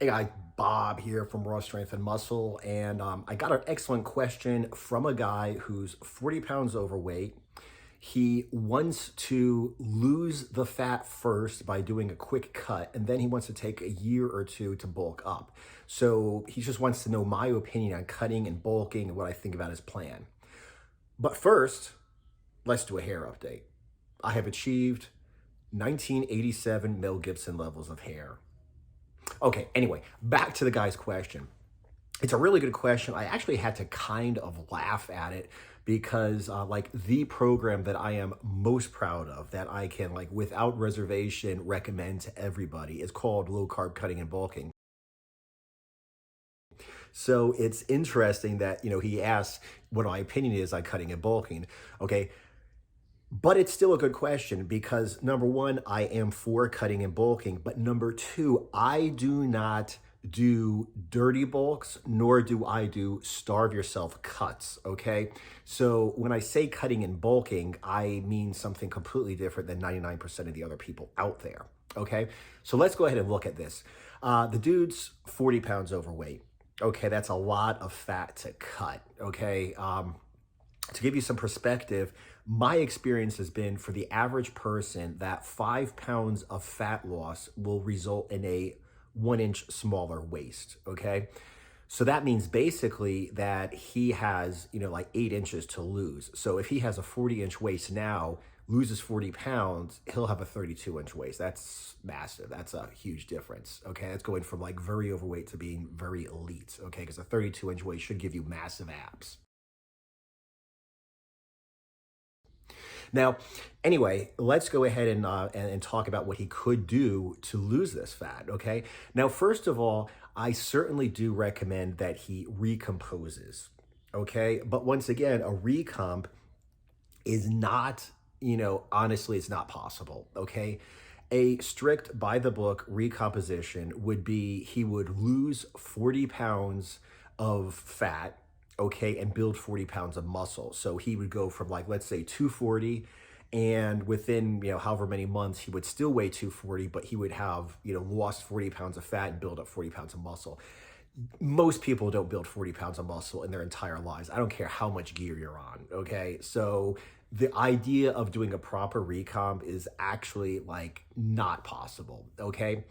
Hey guys, Bob here from Raw Strength and Muscle, and I got an excellent question from a guy who's 40 pounds overweight. He wants to lose the fat first by doing a quick cut, and then he wants to take a year or two to bulk up. So he just wants to know my opinion on cutting and bulking and what I think about his plan. But first, let's do a hair update. I have achieved 1987 Mel Gibson levels of hair. Okay, anyway, back to the guy's question. It's a really good question. I actually had to kind of laugh at it because like the program that I am most proud of that I can like without reservation recommend to everybody is called low carb cutting and bulking. So it's interesting that, he asks what my opinion is on cutting and bulking. Okay, but it's still a good question because number one, I am for cutting and bulking. But number two, I do not do dirty bulks, nor do I do starve yourself cuts. Okay. So when I say cutting and bulking, I mean something completely different than 99% of the other people out there. Okay. So let's go ahead and look at this. The dude's 40 pounds overweight. Okay. That's a lot of fat to cut. Okay. To give you some perspective, my experience has been for the average person that 5 pounds of fat loss will result in a 1 inch smaller waist. Okay. So that means basically that he has, like 8 inches to lose. So if he has a 40-inch waist now, loses 40 pounds, he'll have a 32-inch waist. That's massive. That's a huge difference. Okay. That's going from like very overweight to being very elite. Okay. Because a 32-inch waist should give you massive abs. Now, anyway, let's go ahead and talk about what he could do to lose this fat. Okay. Now, first of all, I certainly do recommend that he recomposes. Okay. But once again, a recomp is not, honestly, it's not possible. Okay. A strict by the book recomposition would be he would lose 40 pounds of fat, okay, and build 40 pounds of muscle. So he would go from like, let's say 240, and within, however many months, he would still weigh 240, but he would have, lost 40 pounds of fat and build up 40 pounds of muscle. Most people don't build 40 pounds of muscle in their entire lives. I don't care how much gear you're on, okay? So the idea of doing a proper recomp is actually like not possible, okay?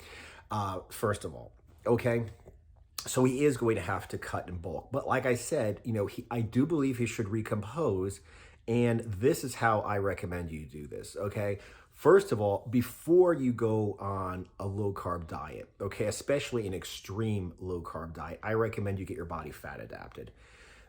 First of all, okay? So he is going to have to cut in bulk. But like I said, I do believe he should recompose. And this is how I recommend you do this, okay? First of all, before you go on a low carb diet, okay, especially an extreme low carb diet, I recommend you get your body fat adapted.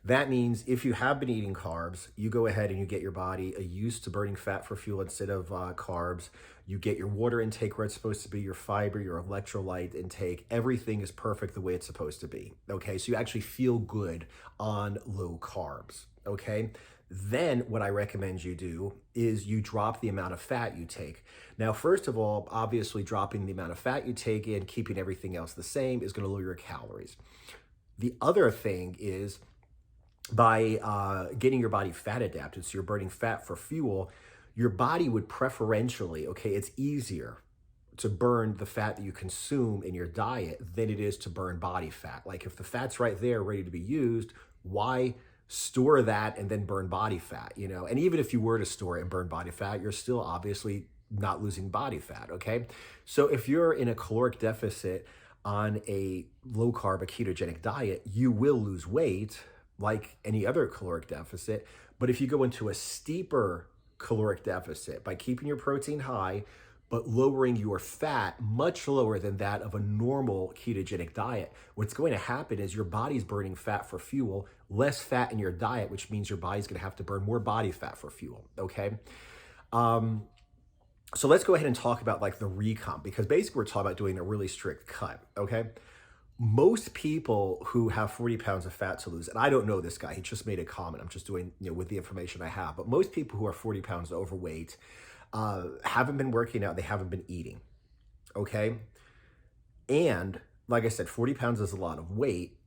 That means if you have been eating carbs, you go ahead and you get your body used to burning fat for fuel instead of carbs. You get your water intake where it's supposed to be, your fiber, your electrolyte intake. Everything is perfect the way it's supposed to be. Okay, so you actually feel good on low carbs. Okay, then what I recommend you do is you drop the amount of fat you take. Now, first of all, obviously dropping the amount of fat you take in, keeping everything else the same is going to lower your calories. The other thing is by getting your body fat adapted, so you're burning fat for fuel, your body would preferentially, okay, it's easier to burn the fat that you consume in your diet than it is to burn body fat. Like if the fat's right there ready to be used, why store that and then burn body fat, And even if you were to store it and burn body fat, you're still obviously not losing body fat, okay? So if you're in a caloric deficit on a low carb, a ketogenic diet, you will lose weight like any other caloric deficit. But if you go into a steeper caloric deficit by keeping your protein high, but lowering your fat much lower than that of a normal ketogenic diet, what's going to happen is your body's burning fat for fuel, less fat in your diet, which means your body's going to have to burn more body fat for fuel, okay? So let's go ahead and talk about like the recomp, because basically we're talking about doing a really strict cut, okay? Most people who have 40 pounds of fat to lose, and I don't know this guy, he just made a comment, I'm just doing, with the information I have, but most people who are 40 pounds overweight haven't been working out, they haven't been eating, okay? And like I said, 40 pounds is a lot of weight,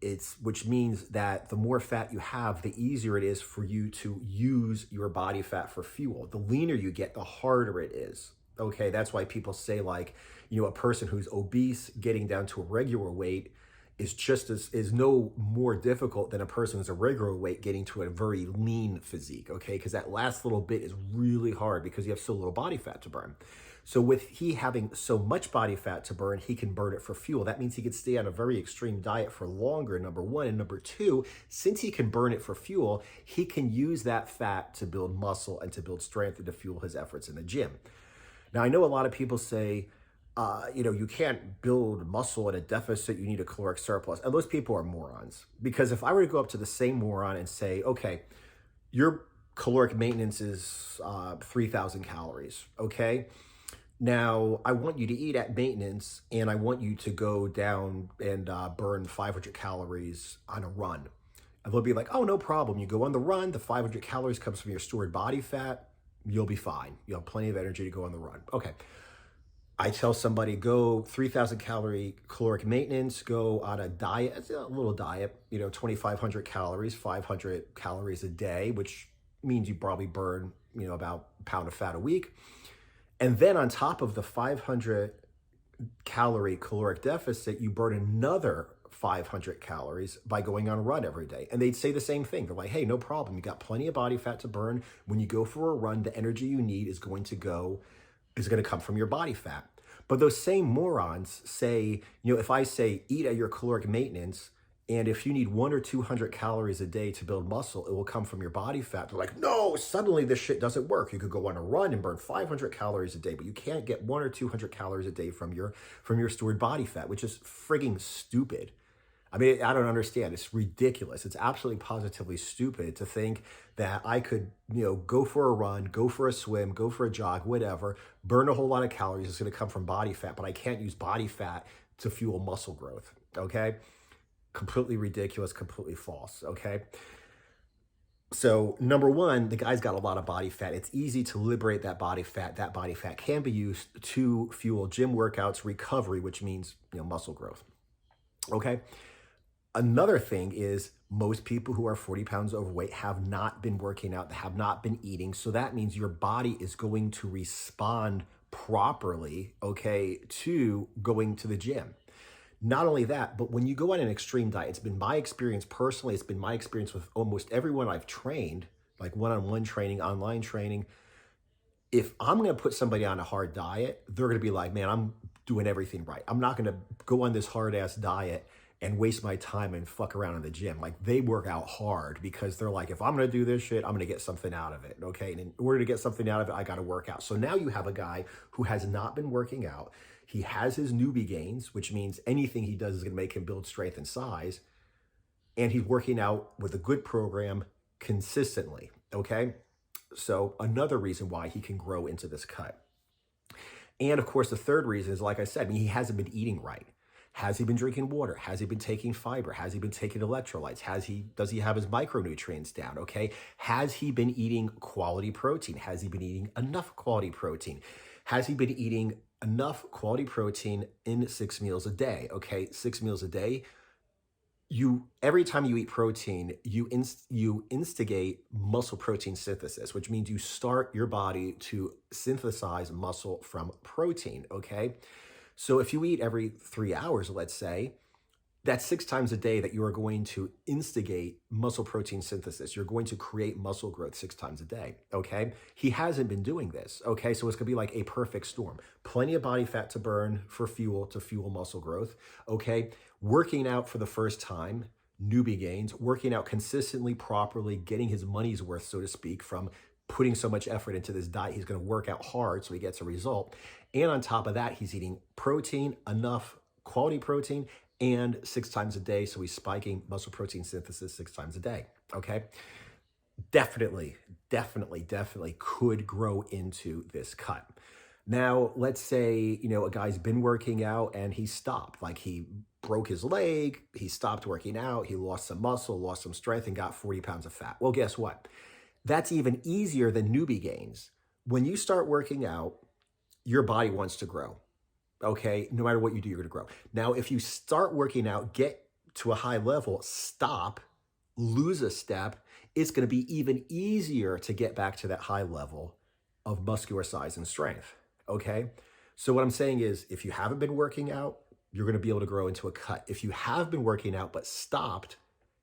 which means that the more fat you have, the easier it is for you to use your body fat for fuel. The leaner you get, the harder it is, Okay, that's why people say like, a person who's obese getting down to a regular weight is no more difficult than a person who's a regular weight getting to a very lean physique, okay? Because that last little bit is really hard because you have so little body fat to burn. So with he having so much body fat to burn, he can burn it for fuel. That means he can stay on a very extreme diet for longer, number one. And number two, since he can burn it for fuel, he can use that fat to build muscle and to build strength and to fuel his efforts in the gym. Now, I know a lot of people say, you can't build muscle at a deficit, you need a caloric surplus. And those people are morons. Because if I were to go up to the same moron and say, okay, your caloric maintenance is 3,000 calories, okay? Now, I want you to eat at maintenance and I want you to go down and burn 500 calories on a run. And they'll be like, oh, no problem. You go on the run, the 500 calories comes from your stored body fat, you'll be fine. You'll have plenty of energy to go on the run. Okay. I tell somebody, go 3,000 calorie caloric maintenance, go on a diet, it's a little diet, 2,500 calories, 500 calories a day, which means you probably burn, about a pound of fat a week. And then on top of the 500 calorie caloric deficit, you burn another 500 calories by going on a run every day. And they'd say the same thing. They're like, hey, no problem. You got plenty of body fat to burn. When you go for a run, the energy you need is going to come from your body fat. But those same morons say, if I say eat at your caloric maintenance, and if you need 100 or 200 calories a day to build muscle, it will come from your body fat. They're like, no, suddenly this shit doesn't work. You could go on a run and burn 500 calories a day, but you can't get 100 or 200 calories a day from your stored body fat, which is frigging stupid. I mean, I don't understand. It's ridiculous. It's absolutely positively stupid to think that I could, go for a run, go for a swim, go for a jog, whatever, burn a whole lot of calories. It's going to come from body fat, but I can't use body fat to fuel muscle growth. Okay. Completely ridiculous, completely false. Okay. So number one, the guy's got a lot of body fat. It's easy to liberate that body fat. That body fat can be used to fuel gym workouts, recovery, which means, muscle growth. Okay. Another thing is most people who are 40 pounds overweight have not been working out, have not been eating. So that means your body is going to respond properly, okay, to going to the gym. Not only that, but when you go on an extreme diet, it's been my experience personally, it's been my experience with almost everyone I've trained, like one-on-one training, online training. If I'm going to put somebody on a hard diet, they're going to be like, man, I'm doing everything right. I'm not going to go on this hard ass diet and waste my time and fuck around in the gym. Like they work out hard because they're like, if I'm going to do this shit, I'm going to get something out of it. Okay. And in order to get something out of it, I got to work out. So now you have a guy who has not been working out. He has his newbie gains, which means anything he does is going to make him build strength and size. And he's working out with a good program consistently. Okay. So another reason why he can grow into this cut. And of course, the third reason is, like I said, he hasn't been eating right. Has he been drinking water? Has he been taking fiber? Has he been taking electrolytes? Does he have his micronutrients down? Okay. Has he been eating quality protein? Has he been eating enough quality protein? Has he been eating enough quality protein in 6 meals a day? Okay. 6 meals a day. Every time you eat protein, you instigate muscle protein synthesis, which means you start your body to synthesize muscle from protein. Okay. So if you eat every 3 hours, let's say, that's 6 times a day that you are going to instigate muscle protein synthesis. You're going to create muscle growth 6 times a day, okay? He hasn't been doing this, okay? So it's gonna be like a perfect storm. Plenty of body fat to burn for fuel, to fuel muscle growth, okay? Working out for the first time, newbie gains, working out consistently, properly, getting his money's worth, so to speak, from putting so much effort into this diet. He's going to work out hard so he gets a result. And on top of that, he's eating protein, enough quality protein, and 6 times a day. So he's spiking muscle protein synthesis 6 times a day. Okay. Definitely could grow into this cut. Now, let's say, a guy's been working out and he stopped, like he broke his leg, he stopped working out, he lost some muscle, lost some strength, and got 40 pounds of fat. Well, guess what? That's even easier than newbie gains. When you start working out, your body wants to grow. Okay, no matter what you do, you're going to grow. Now, if you start working out, get to a high level, stop, lose a step, it's going to be even easier to get back to that high level of muscular size and strength. okay? So what I'm saying is, if you haven't been working out, you're going to be able to grow into a cut. If you have been working out but stopped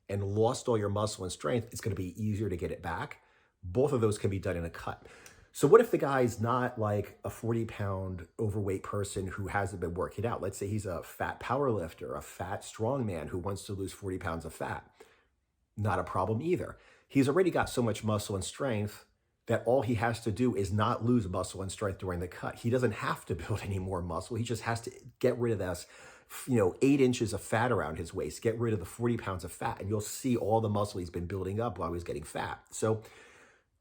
and lost all your muscle and strength, it's going to be easier to get it back. Both of those can be done in a cut. So what if the guy's not like a 40-pound overweight person who hasn't been working out? Let's say he's a fat power lifter, a fat strong man who wants to lose 40 pounds of fat. Not a problem either. He's already got so much muscle and strength that all he has to do is not lose muscle and strength during the cut. He doesn't have to build any more muscle. He just has to get rid of this, 8 inches of fat around his waist, get rid of the 40 pounds of fat, and you'll see all the muscle he's been building up while he's getting fat. So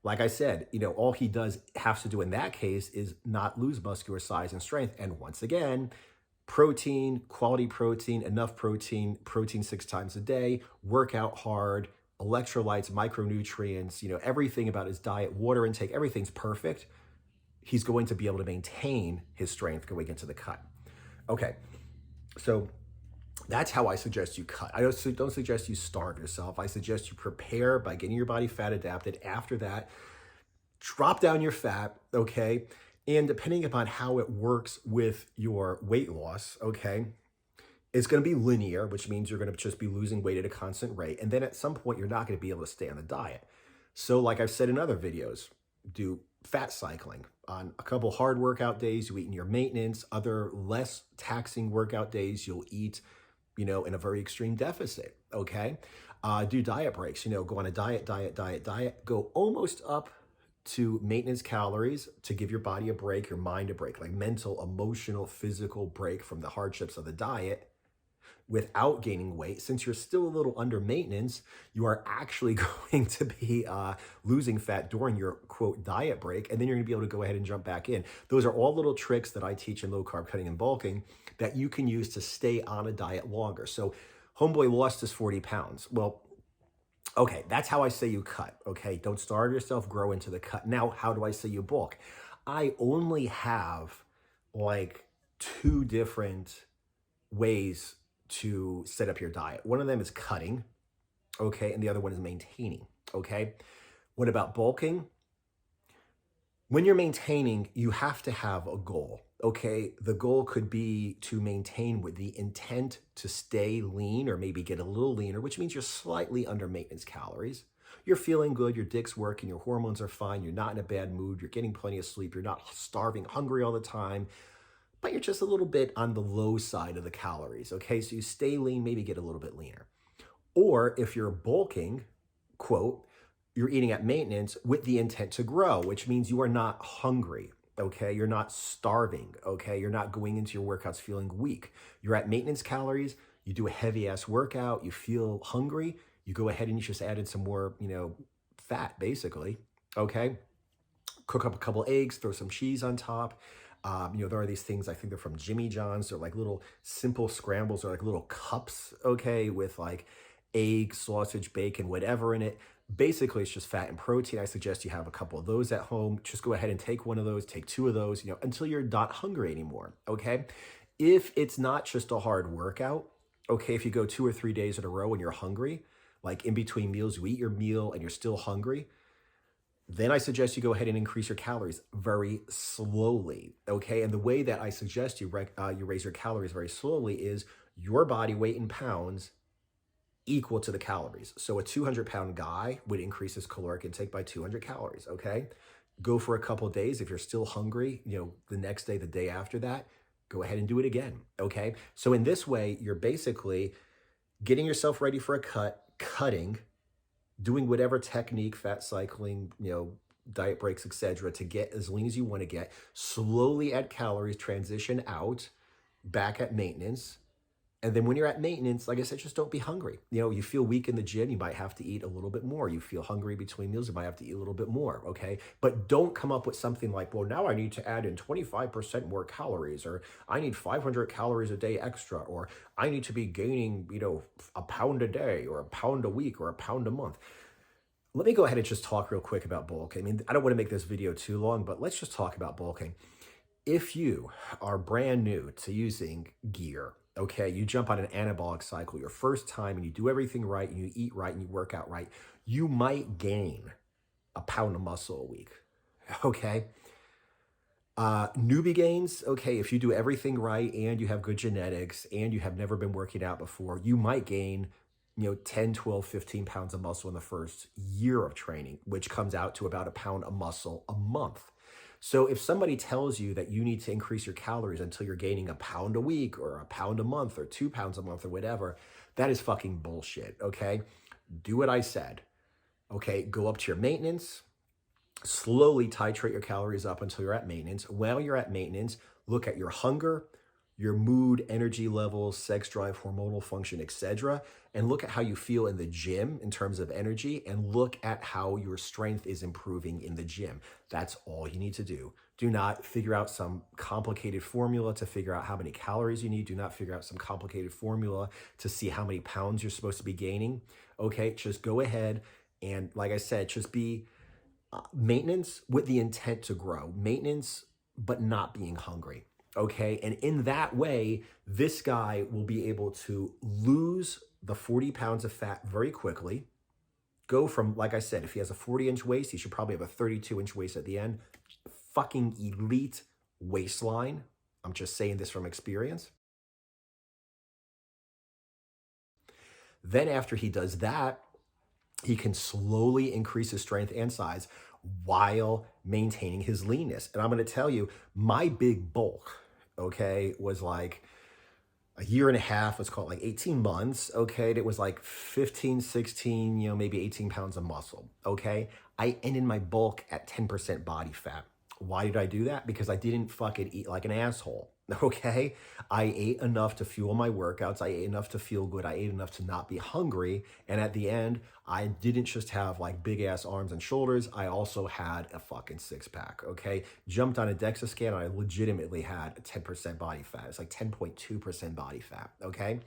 like I said, all he has to do in that case is not lose muscular size and strength. And once again, protein, quality protein, enough protein 6 times a day, work out hard, electrolytes, micronutrients, everything about his diet, water intake, everything's perfect. He's going to be able to maintain his strength going into the cut. Okay, so that's how I suggest you cut. I don't suggest you starve yourself. I suggest you prepare by getting your body fat adapted. After that, drop down your fat, okay? And depending upon how it works with your weight loss, okay, it's going to be linear, which means you're going to just be losing weight at a constant rate. And then at some point, you're not going to be able to stay on the diet. So like I've said in other videos, do fat cycling. On a couple hard workout days, you eat in your maintenance. Other less taxing workout days, you'll eat, in a very extreme deficit, okay? Do diet breaks, go on a diet, go almost up to maintenance calories to give your body a break, your mind a break, like mental, emotional, physical break from the hardships of the diet without gaining weight. Since you're still a little under maintenance, you are actually going to be losing fat during your quote diet break, and then you're gonna be able to go ahead and jump back in. Those are all little tricks that I teach in low carb cutting and bulking that you can use to stay on a diet longer. So homeboy lost his 40 pounds. Well, okay, that's how I say you cut, okay? Don't starve yourself, grow into the cut. Now, how do I say you bulk? I only have like 2 different ways to set up your diet. One of them is cutting, okay? And the other one is maintaining, okay? What about bulking? When you're maintaining, you have to have a goal, okay? The goal could be to maintain with the intent to stay lean or maybe get a little leaner, which means you're slightly under maintenance calories. You're feeling good, your dick's working, your hormones are fine, you're not in a bad mood, you're getting plenty of sleep, you're not starving, hungry all the time, but you're just a little bit on the low side of the calories, okay? So you stay lean, maybe get a little bit leaner. Or if you're bulking, quote, you're eating at maintenance with the intent to grow, which means you are not hungry, okay? You're not starving, okay? You're not going into your workouts feeling weak. You're at maintenance calories, you do a heavy-ass workout, you feel hungry, you go ahead and you just added some more, fat, basically, okay? Cook up a couple eggs, throw some cheese on top. There are these things, I think they're from Jimmy John's. They're like little simple scrambles or like little cups, okay, with like egg, sausage, bacon, whatever in it. Basically, it's just fat and protein. I suggest you have a couple of those at home. Just go ahead and take one of those, take 2 of those, until you're not hungry anymore, okay? If it's not just a hard workout, okay, if you go 2 or 3 days in a row and you're hungry, like in between meals, you eat your meal and you're still hungry, then I suggest you go ahead and increase your calories very slowly, okay? And the way that I suggest you raise your calories very slowly is your body weight in pounds equal to the calories. So a 200-pound guy would increase his caloric intake by 200 calories, okay? Go for a couple of days. If you're still hungry, the next day, the day after that, go ahead and do it again, okay? So in this way, you're basically getting yourself ready for a cut, cutting, doing whatever technique, fat cycling, diet breaks, etc., to get as lean as you want to get, slowly add calories, transition out, back at maintenance. And then when you're at maintenance, like I said, just don't be hungry. You feel weak in the gym, you might have to eat a little bit more. You feel hungry between meals, you might have to eat a little bit more, okay? But don't come up with something like, well, now I need to add in 25% more calories, or I need 500 calories a day extra, or I need to be gaining, a pound a day, or a pound a week, or a pound a month. Let me go ahead and just talk real quick about bulking. I mean, I don't want to make this video too long, but let's just talk about bulking. If you are brand new to using gear, okay, you jump on an anabolic cycle your first time and you do everything right and you eat right and you work out right, you might gain a pound of muscle a week, okay? Newbie gains, okay, if you do everything right and you have good genetics and you have never been working out before, you might gain, 10, 12, 15 pounds of muscle in the first year of training, which comes out to about a pound of muscle a month. So if somebody tells you that you need to increase your calories until you're gaining a pound a week or a pound a month or 2 pounds a month or whatever, that is fucking bullshit, okay? Do what I said, okay? Go up to your maintenance, slowly titrate your calories up until you're at maintenance. While you're at maintenance, look at your hunger, your mood, energy levels, sex drive, hormonal function, etc. And look at how you feel in the gym in terms of energy, and look at how your strength is improving in the gym. That's all you need to do. Do not figure out some complicated formula to figure out how many calories you need. Do not figure out some complicated formula to see how many pounds you're supposed to be gaining. Okay, just go ahead and, like I said, just be maintenance with the intent to grow, maintenance, but not being hungry. Okay. And in that way, this guy will be able to lose the 40 pounds of fat very quickly. Go from, like I said, if he has a 40-inch waist, he should probably have a 32-inch waist at the end. Fucking elite waistline. I'm just saying this from experience. Then after he does that, he can slowly increase his strength and size while maintaining his leanness. And I'm going to tell you, my big bulk, okay, was like a year and a half, let's call it like 18 months, okay? It was like 15, 16, maybe 18 pounds of muscle, okay? I ended my bulk at 10% body fat. Why did I do that? Because I didn't fucking eat like an asshole, okay? I ate enough to fuel my workouts. I ate enough to feel good. I ate enough to not be hungry. And at the end, I didn't just have like big ass arms and shoulders. I also had a fucking six pack, okay? Jumped on a DEXA scan. And I legitimately had a 10% body fat. It's like 10.2% body fat, okay?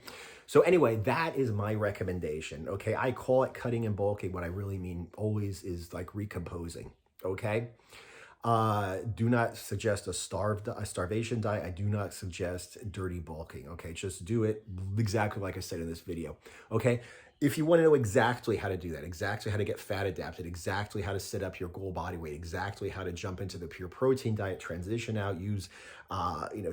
So anyway, that is my recommendation, okay? I call it cutting and bulking. What I really mean always is like recomposing, okay? Do not suggest a starvation diet. I do not suggest dirty bulking. Okay, just do it exactly like I said in this video. Okay, if you want to know exactly how to do that, exactly how to get fat adapted, exactly how to set up your goal body weight, exactly how to jump into the pure protein diet, transition out, use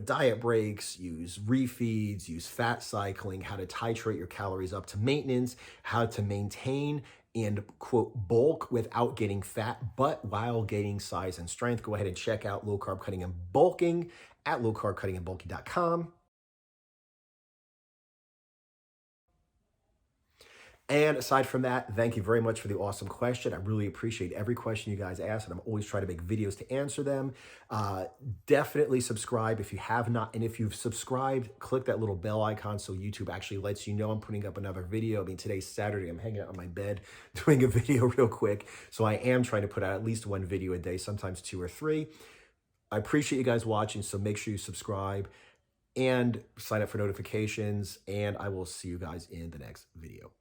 diet breaks, use refeeds, use fat cycling, how to titrate your calories up to maintenance, how to maintain and quote bulk without getting fat, but while gaining size and strength, go ahead and check out Low Carb Cutting and Bulking at lowcarbcuttingandbulking.com. And aside from that, thank you very much for the awesome question. I really appreciate every question you guys ask, and I'm always trying to make videos to answer them. Definitely subscribe if you have not. And if you've subscribed, click that little bell icon so YouTube actually lets you know I'm putting up another video. I mean, today's Saturday. I'm hanging out on my bed doing a video real quick. So I am trying to put out at least one video a day, sometimes 2 or 3. I appreciate you guys watching, so make sure you subscribe and sign up for notifications, and I will see you guys in the next video.